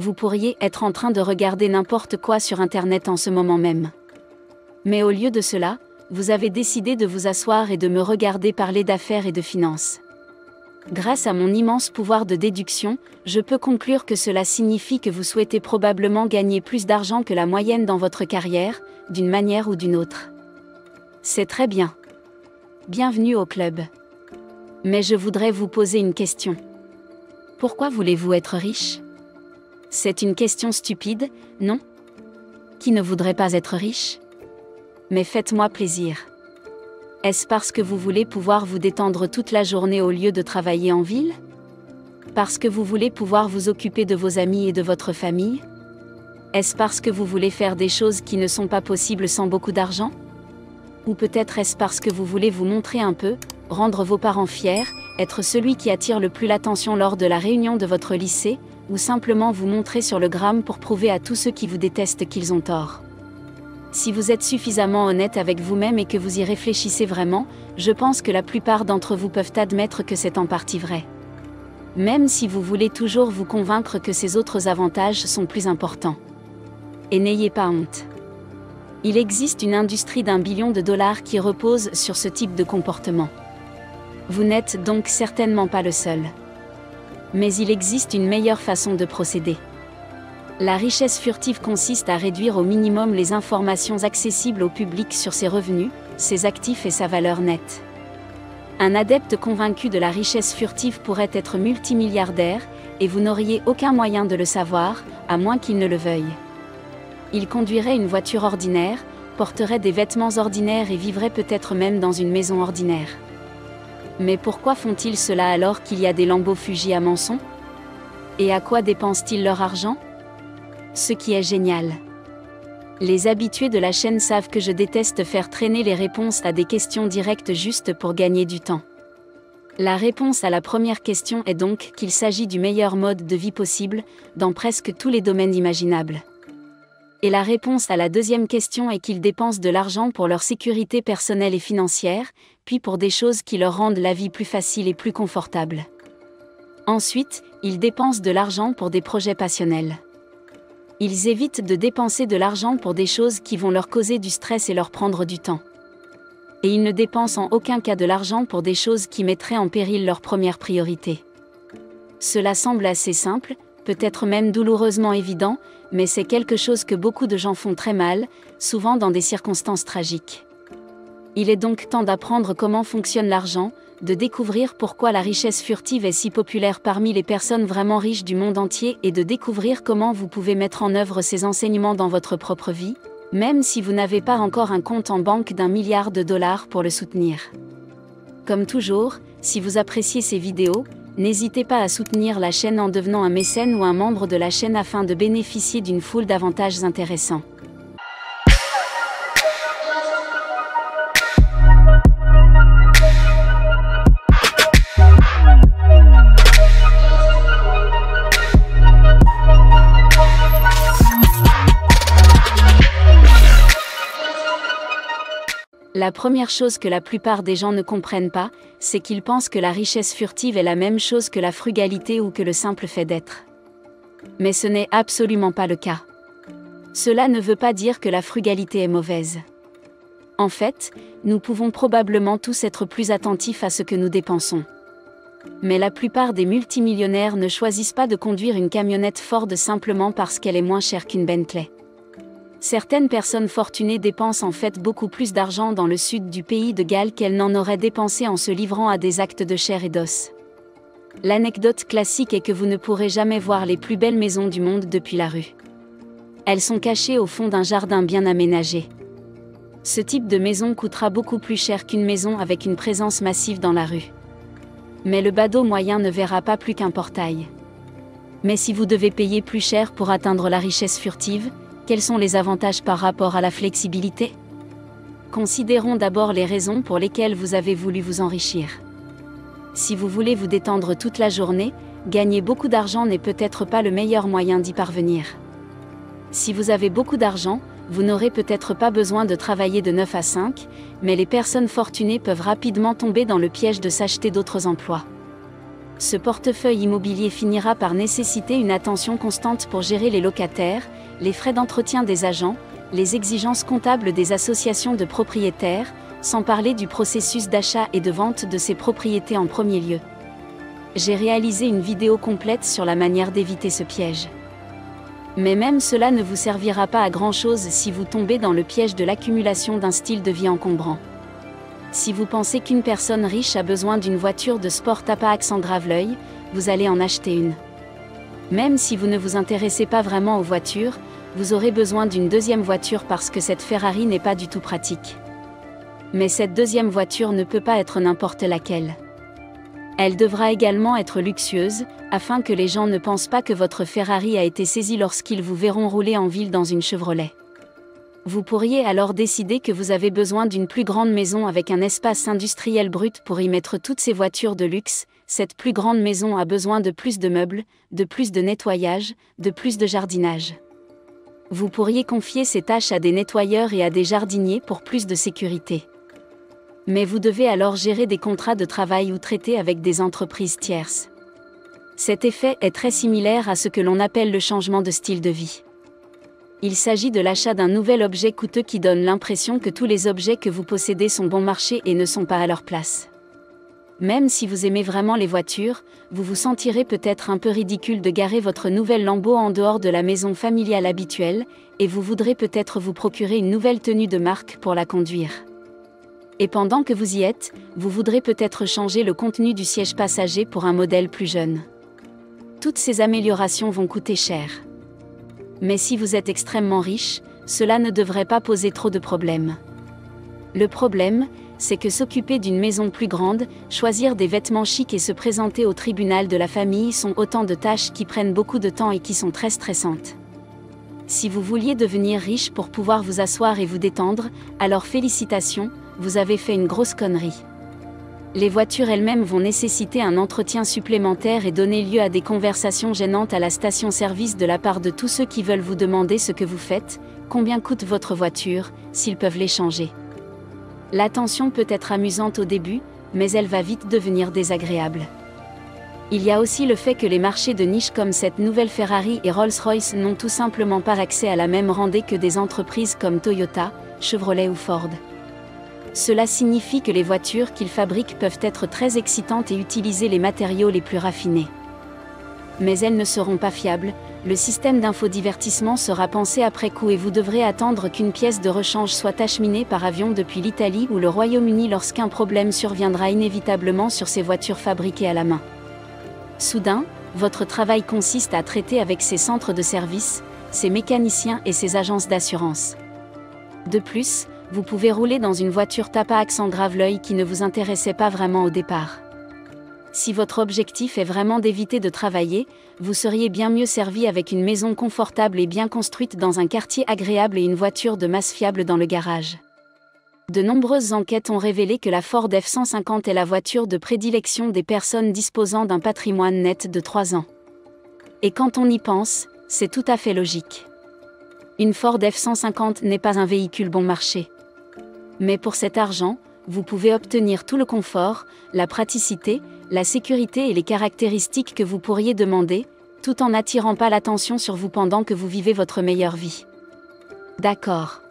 Vous pourriez être en train de regarder n'importe quoi sur Internet en ce moment même. Mais au lieu de cela, vous avez décidé de vous asseoir et de me regarder parler d'affaires et de finances. Grâce à mon immense pouvoir de déduction, je peux conclure que cela signifie que vous souhaitez probablement gagner plus d'argent que la moyenne dans votre carrière, d'une manière ou d'une autre. C'est très bien. Bienvenue au club. Mais je voudrais vous poser une question. Pourquoi voulez-vous être riche ? C'est une question stupide, non ? Qui ne voudrait pas être riche ? Mais faites-moi plaisir. Est-ce parce que vous voulez pouvoir vous détendre toute la journée au lieu de travailler en ville ? Parce que vous voulez pouvoir vous occuper de vos amis et de votre famille ? Est-ce parce que vous voulez faire des choses qui ne sont pas possibles sans beaucoup d'argent ? Ou peut-être est-ce parce que vous voulez vous montrer un peu, rendre vos parents fiers, être celui qui attire le plus l'attention lors de la réunion de votre lycée, ou simplement vous montrer sur le gramme pour prouver à tous ceux qui vous détestent qu'ils ont tort ? Si vous êtes suffisamment honnête avec vous-même et que vous y réfléchissez vraiment, je pense que la plupart d'entre vous peuvent admettre que c'est en partie vrai. Même si vous voulez toujours vous convaincre que ces autres avantages sont plus importants. Et n'ayez pas honte. Il existe une industrie d'1 billion de dollars qui repose sur ce type de comportement. Vous n'êtes donc certainement pas le seul. Mais il existe une meilleure façon de procéder. La richesse furtive consiste à réduire au minimum les informations accessibles au public sur ses revenus, ses actifs et sa valeur nette. Un adepte convaincu de la richesse furtive pourrait être multimilliardaire, et vous n'auriez aucun moyen de le savoir, à moins qu'il ne le veuille. Il conduirait une voiture ordinaire, porterait des vêtements ordinaires et vivrait peut-être même dans une maison ordinaire. Mais pourquoi font-ils cela alors qu'il y a des lambeaux Fuji à Manson ? Et à quoi dépensent-ils leur argent ? Ce qui est génial. Les habitués de la chaîne savent que je déteste faire traîner les réponses à des questions directes juste pour gagner du temps. La réponse à la première question est donc qu'il s'agit du meilleur mode de vie possible, dans presque tous les domaines imaginables. Et la réponse à la deuxième question est qu'ils dépensent de l'argent pour leur sécurité personnelle et financière, puis pour des choses qui leur rendent la vie plus facile et plus confortable. Ensuite, ils dépensent de l'argent pour des projets passionnels. Ils évitent de dépenser de l'argent pour des choses qui vont leur causer du stress et leur prendre du temps. Et ils ne dépensent en aucun cas de l'argent pour des choses qui mettraient en péril leur première priorité. Cela semble assez simple, peut-être même douloureusement évident, mais c'est quelque chose que beaucoup de gens font très mal, souvent dans des circonstances tragiques. Il est donc temps d'apprendre comment fonctionne l'argent, de découvrir pourquoi la richesse furtive est si populaire parmi les personnes vraiment riches du monde entier et de découvrir comment vous pouvez mettre en œuvre ces enseignements dans votre propre vie, même si vous n'avez pas encore un compte en banque d'1 milliard de dollars pour le soutenir. Comme toujours, si vous appréciez ces vidéos, n'hésitez pas à soutenir la chaîne en devenant un mécène ou un membre de la chaîne afin de bénéficier d'une foule d'avantages intéressants. La première chose que la plupart des gens ne comprennent pas, c'est qu'ils pensent que la richesse furtive est la même chose que la frugalité ou que le simple fait d'être. Mais ce n'est absolument pas le cas. Cela ne veut pas dire que la frugalité est mauvaise. En fait, nous pouvons probablement tous être plus attentifs à ce que nous dépensons. Mais la plupart des multimillionnaires ne choisissent pas de conduire une camionnette Ford simplement parce qu'elle est moins chère qu'une Bentley. Certaines personnes fortunées dépensent en fait beaucoup plus d'argent dans le sud du pays de Galles qu'elles n'en auraient dépensé en se livrant à des actes de chair et d'os. L'anecdote classique est que vous ne pourrez jamais voir les plus belles maisons du monde depuis la rue. Elles sont cachées au fond d'un jardin bien aménagé. Ce type de maison coûtera beaucoup plus cher qu'une maison avec une présence massive dans la rue. Mais le badaud moyen ne verra pas plus qu'un portail. Mais si vous devez payer plus cher pour atteindre la richesse furtive, quels sont les avantages par rapport à la flexibilité ? Considérons d'abord les raisons pour lesquelles vous avez voulu vous enrichir. Si vous voulez vous détendre toute la journée, gagner beaucoup d'argent n'est peut-être pas le meilleur moyen d'y parvenir. Si vous avez beaucoup d'argent, vous n'aurez peut-être pas besoin de travailler de 9 à 5, mais les personnes fortunées peuvent rapidement tomber dans le piège de s'acheter d'autres emplois. ce portefeuille immobilier finira par nécessiter une attention constante pour gérer les locataires, les frais d'entretien des agents, les exigences comptables des associations de propriétaires, sans parler du processus d'achat et de vente de ces propriétés en premier lieu. J'ai réalisé une vidéo complète sur la manière d'éviter ce piège. Mais même cela ne vous servira pas à grand-chose si vous tombez dans le piège de l'accumulation d'un style de vie encombrant. Si vous pensez qu'une personne riche a besoin d'une voiture de sport Tapax en grave-l'œil, vous allez en acheter une. Même si vous ne vous intéressez pas vraiment aux voitures, vous aurez besoin d'une deuxième voiture parce que cette Ferrari n'est pas du tout pratique. Mais cette deuxième voiture ne peut pas être n'importe laquelle. Elle devra également être luxueuse, afin que les gens ne pensent pas que votre Ferrari a été saisie lorsqu'ils vous verront rouler en ville dans une Chevrolet. Vous pourriez alors décider que vous avez besoin d'une plus grande maison avec un espace industriel brut pour y mettre toutes ces voitures de luxe. Cette plus grande maison a besoin de plus de meubles, de plus de nettoyage, de plus de jardinage. Vous pourriez confier ces tâches à des nettoyeurs et à des jardiniers pour plus de sécurité. Mais vous devez alors gérer des contrats de travail ou traiter avec des entreprises tierces. Cet effet est très similaire à ce que l'on appelle le changement de style de vie. Il s'agit de l'achat d'un nouvel objet coûteux qui donne l'impression que tous les objets que vous possédez sont bon marché et ne sont pas à leur place. Même si vous aimez vraiment les voitures, vous vous sentirez peut-être un peu ridicule de garer votre nouvelle Lambo en dehors de la maison familiale habituelle, et vous voudrez peut-être vous procurer une nouvelle tenue de marque pour la conduire. Et pendant que vous y êtes, vous voudrez peut-être changer le contenu du siège passager pour un modèle plus jeune. Toutes ces améliorations vont coûter cher. Mais si vous êtes extrêmement riche, cela ne devrait pas poser trop de problèmes. Le problème, c'est que s'occuper d'une maison plus grande, choisir des vêtements chics et se présenter au tribunal de la famille sont autant de tâches qui prennent beaucoup de temps et qui sont très stressantes. Si vous vouliez devenir riche pour pouvoir vous asseoir et vous détendre, alors félicitations, vous avez fait une grosse connerie. Les voitures elles-mêmes vont nécessiter un entretien supplémentaire et donner lieu à des conversations gênantes à la station-service de la part de tous ceux qui veulent vous demander ce que vous faites, combien coûte votre voiture, s'ils peuvent l'échanger. L'attention peut être amusante au début, mais elle va vite devenir désagréable. Il y a aussi le fait que les marchés de niche comme cette nouvelle Ferrari et Rolls-Royce n'ont tout simplement pas accès à la même rendée que des entreprises comme Toyota, Chevrolet ou Ford. Cela signifie que les voitures qu'ils fabriquent peuvent être très excitantes et utiliser les matériaux les plus raffinés. Mais elles ne seront pas fiables, le système d'infodivertissement sera pensé après coup et vous devrez attendre qu'une pièce de rechange soit acheminée par avion depuis l'Italie ou le Royaume-Uni lorsqu'un problème surviendra inévitablement sur ces voitures fabriquées à la main. Soudain, votre travail consiste à traiter avec ces centres de service, ces mécaniciens et ces agences d'assurance. De plus, vous pouvez rouler dans une voiture Tapax en grave-l'œil qui ne vous intéressait pas vraiment au départ. Si votre objectif est vraiment d'éviter de travailler, vous seriez bien mieux servi avec une maison confortable et bien construite dans un quartier agréable et une voiture de masse fiable dans le garage. De nombreuses enquêtes ont révélé que la Ford F-150 est la voiture de prédilection des personnes disposant d'un patrimoine net de 3 ans. Et quand on y pense, c'est tout à fait logique. Une Ford F-150 n'est pas un véhicule bon marché. Mais pour cet argent, vous pouvez obtenir tout le confort, la praticité, la sécurité et les caractéristiques que vous pourriez demander, tout en n'attirant pas l'attention sur vous pendant que vous vivez votre meilleure vie. D'accord.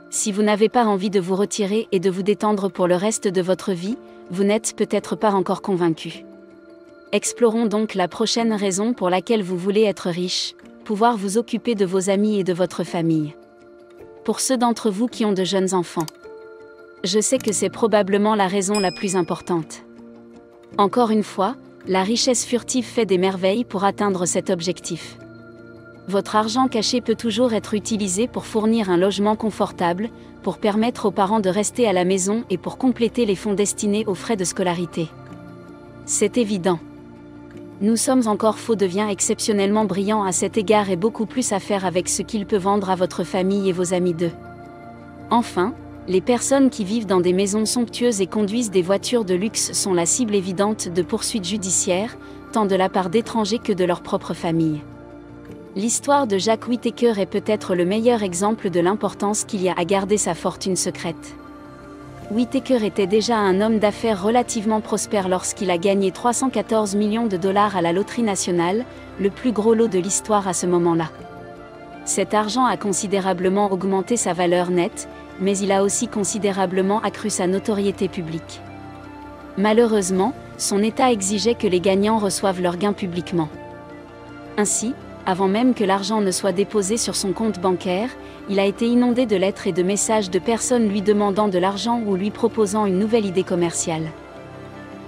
Si vous n'avez pas envie de vous retirer et de vous détendre pour le reste de votre vie, vous n'êtes peut-être pas encore convaincu. Explorons donc la prochaine raison pour laquelle vous voulez être riche, pouvoir vous occuper de vos amis et de votre famille. Pour ceux d'entre vous qui ont de jeunes enfants. Je sais que c'est probablement la raison la plus importante. Encore une fois, la richesse furtive fait des merveilles pour atteindre cet objectif. Votre argent caché peut toujours être utilisé pour fournir un logement confortable, pour permettre aux parents de rester à la maison et pour compléter les fonds destinés aux frais de scolarité. C'est évident. Nous sommes encore faux devient exceptionnellement brillant à cet égard et beaucoup plus à faire avec ce qu'il peut vendre à votre famille et vos amis d'eux. Enfin, les personnes qui vivent dans des maisons somptueuses et conduisent des voitures de luxe sont la cible évidente de poursuites judiciaires, tant de la part d'étrangers que de leur propre famille. L'histoire de Jack Whittaker est peut-être le meilleur exemple de l'importance qu'il y a à garder sa fortune secrète. Whittaker était déjà un homme d'affaires relativement prospère lorsqu'il a gagné 314 millions de dollars à la loterie nationale, le plus gros lot de l'histoire à ce moment-là. Cet argent a considérablement augmenté sa valeur nette, mais il a aussi considérablement accru sa notoriété publique. Malheureusement, son État exigeait que les gagnants reçoivent leurs gains publiquement. Ainsi, avant même que l'argent ne soit déposé sur son compte bancaire, il a été inondé de lettres et de messages de personnes lui demandant de l'argent ou lui proposant une nouvelle idée commerciale.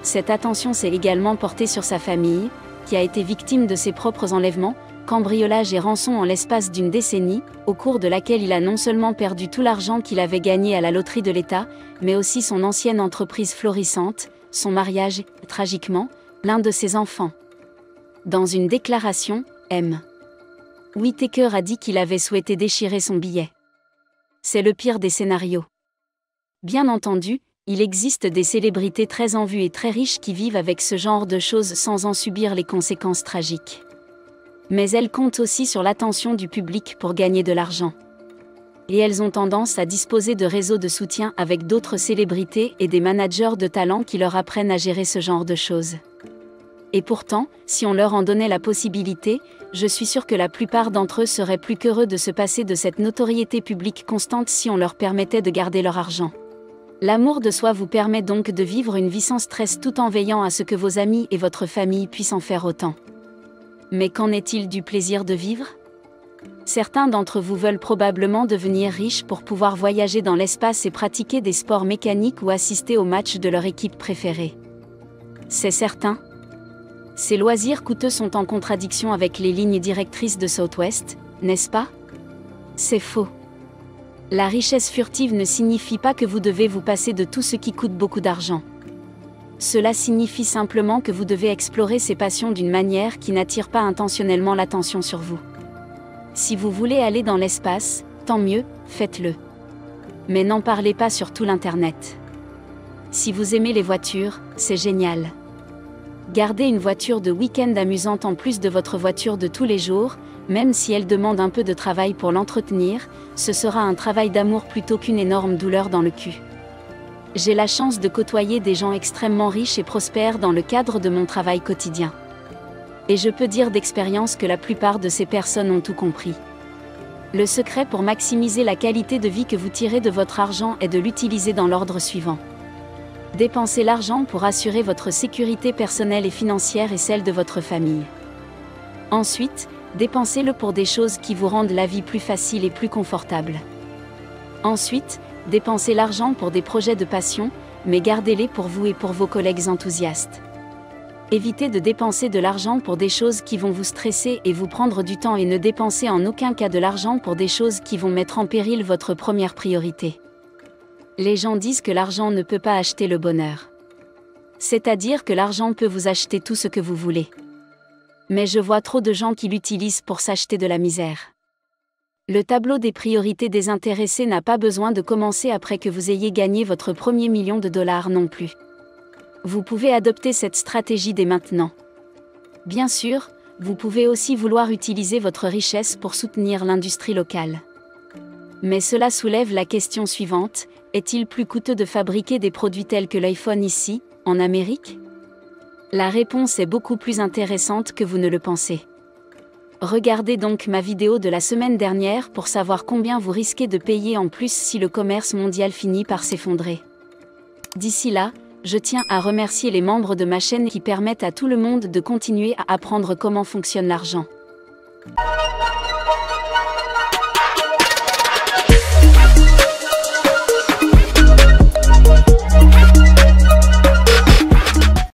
Cette attention s'est également portée sur sa famille, qui a été victime de ses propres enlèvements, cambriolages et rançons en l'espace d'une décennie, au cours de laquelle il a non seulement perdu tout l'argent qu'il avait gagné à la loterie de l'État, mais aussi son ancienne entreprise florissante, son mariage et, tragiquement, l'un de ses enfants. Dans une déclaration, M. Whittaker a dit qu'il avait souhaité déchirer son billet. C'est le pire des scénarios. Bien entendu, il existe des célébrités très en vue et très riches qui vivent avec ce genre de choses sans en subir les conséquences tragiques. Mais elles comptent aussi sur l'attention du public pour gagner de l'argent. Et elles ont tendance à disposer de réseaux de soutien avec d'autres célébrités et des managers de talent qui leur apprennent à gérer ce genre de choses. Et pourtant, si on leur en donnait la possibilité, je suis sûr que la plupart d'entre eux seraient plus qu'heureux de se passer de cette notoriété publique constante si on leur permettait de garder leur argent. L'amour de soi vous permet donc de vivre une vie sans stress tout en veillant à ce que vos amis et votre famille puissent en faire autant. Mais qu'en est-il du plaisir de vivre ? Certains d'entre vous veulent probablement devenir riches pour pouvoir voyager dans l'espace et pratiquer des sports mécaniques ou assister aux matchs de leur équipe préférée. C'est certain. Ces loisirs coûteux sont en contradiction avec les lignes directrices de Southwest, n'est-ce pas ? C'est faux. La richesse furtive ne signifie pas que vous devez vous passer de tout ce qui coûte beaucoup d'argent. Cela signifie simplement que vous devez explorer ces passions d'une manière qui n'attire pas intentionnellement l'attention sur vous. Si vous voulez aller dans l'espace, tant mieux, faites-le. Mais n'en parlez pas sur tout l'Internet. Si vous aimez les voitures, c'est génial. Gardez une voiture de week-end amusante en plus de votre voiture de tous les jours, même si elle demande un peu de travail pour l'entretenir, ce sera un travail d'amour plutôt qu'une énorme douleur dans le cul. J'ai la chance de côtoyer des gens extrêmement riches et prospères dans le cadre de mon travail quotidien. Et je peux dire d'expérience que la plupart de ces personnes ont tout compris. Le secret pour maximiser la qualité de vie que vous tirez de votre argent est de l'utiliser dans l'ordre suivant. Dépensez l'argent pour assurer votre sécurité personnelle et financière et celle de votre famille. Ensuite, dépensez-le pour des choses qui vous rendent la vie plus facile et plus confortable. Ensuite, dépensez l'argent pour des projets de passion, mais gardez-les pour vous et pour vos collègues enthousiastes. Évitez de dépenser de l'argent pour des choses qui vont vous stresser et vous prendre du temps et ne dépensez en aucun cas de l'argent pour des choses qui vont mettre en péril votre première priorité. Les gens disent que l'argent ne peut pas acheter le bonheur. C'est-à-dire que l'argent peut vous acheter tout ce que vous voulez. Mais je vois trop de gens qui l'utilisent pour s'acheter de la misère. Le tableau des priorités désintéressées n'a pas besoin de commencer après que vous ayez gagné votre premier million de dollars non plus. Vous pouvez adopter cette stratégie dès maintenant. Bien sûr, vous pouvez aussi vouloir utiliser votre richesse pour soutenir l'industrie locale. Mais cela soulève la question suivante, est-il plus coûteux de fabriquer des produits tels que l'iPhone ici, en Amérique ? La réponse est beaucoup plus intéressante que vous ne le pensez. Regardez donc ma vidéo de la semaine dernière pour savoir combien vous risquez de payer en plus si le commerce mondial finit par s'effondrer. D'ici là, je tiens à remercier les membres de ma chaîne qui permettent à tout le monde de continuer à apprendre comment fonctionne l'argent.